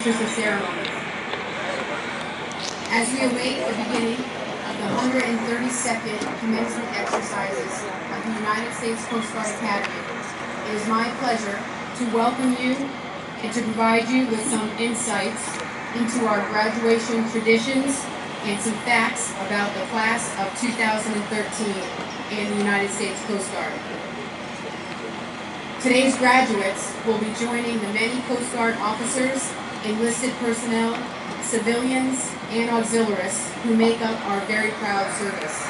of ceremony. As we await the beginning of the 132nd commencement exercises of the United States Coast Guard Academy, it is my pleasure to welcome you and to provide you with some insights into our graduation traditions and some facts about the class of 2013 in the United States Coast Guard. Today's graduates will be joining the many Coast Guard officers, enlisted personnel, civilians, and auxiliaries who make up our very proud service.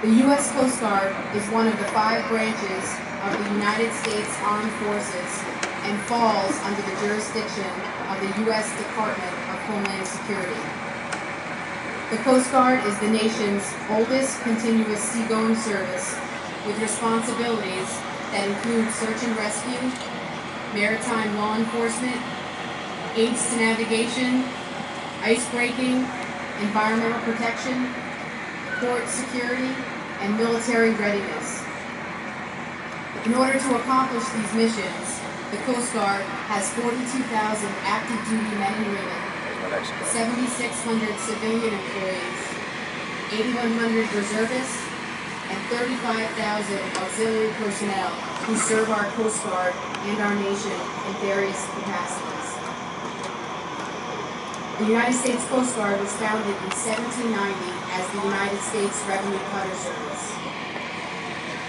The U.S. Coast Guard is one of the 5 branches of the United States Armed Forces and falls under the jurisdiction of the U.S. Department of Homeland Security. The Coast Guard is the nation's oldest continuous seagoing service with responsibilities that include search and rescue, maritime law enforcement, aids to navigation, icebreaking, environmental protection, port security, and military readiness. In order to accomplish these missions, the Coast Guard has 42,000 active duty men and women, 7,600 civilian employees, 8,100 reservists, and 35,000 auxiliary personnel who serve our Coast Guard and our nation in various capacities. The United States Coast Guard was founded in 1790 as the United States Revenue Cutter Service.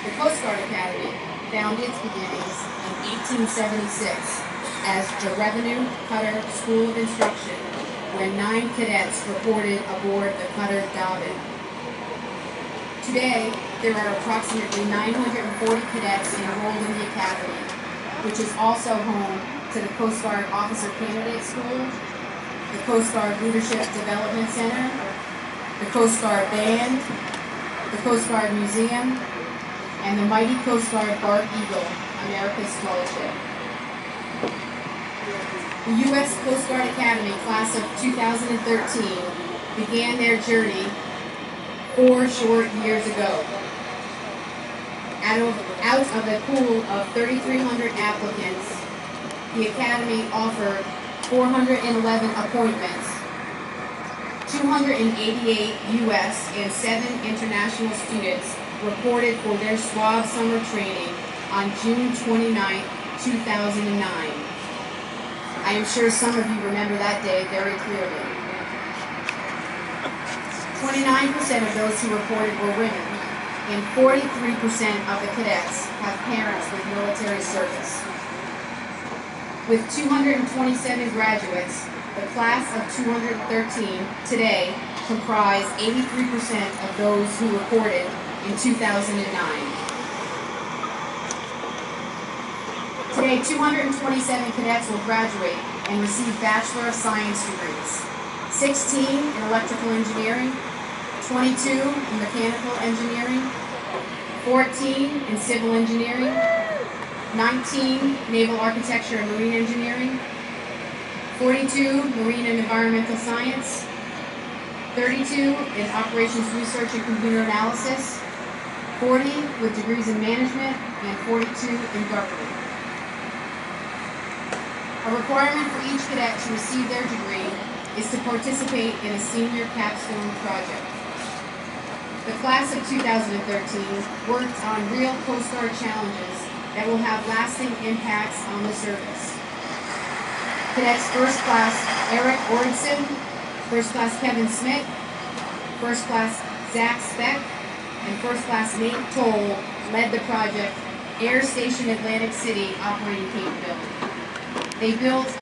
The Coast Guard Academy found its beginnings in 1876 as the Revenue Cutter School of Instruction when 9 cadets reported aboard the cutter Dobbin. Today, there are approximately 940 cadets enrolled in the Academy, which is also home to the Coast Guard Officer Candidate School, the Coast Guard Leadership Development Center, the Coast Guard Band, the Coast Guard Museum, and the mighty Coast Guard Bark Eagle, America's tallest ship. The U.S. Coast Guard Academy class of 2013 began their journey 4 short years ago. Out of a pool of 3,300 applicants, the Academy offered 411 appointments, 288 U.S. and 7 international students reported for their SWAB summer training on June 29, 2009. I am sure some of you remember that day very clearly. 29% of those who reported were women, and 43% of the cadets have parents with military service. With 227 graduates, the class of 213 today comprise 83% of those who reported in 2009. Today, 227 cadets will graduate and receive Bachelor of Science degrees, 16 in electrical engineering, 22 in mechanical engineering, 14 in civil engineering, 19 naval architecture and marine engineering, 42 marine and environmental science, 32 in operations research and computer analysis, 40 with degrees in management, and 42 in government. A requirement for each cadet to receive their degree is to participate in a senior capstone project. The class of 2013 worked on real Coast Guard challenges that will have lasting impacts on the service. Cadets First Class Eric Ornson, First Class Kevin Smith, First Class Zach Speck, and First Class Nate Toll led the project Air Station Atlantic City operating capability. They built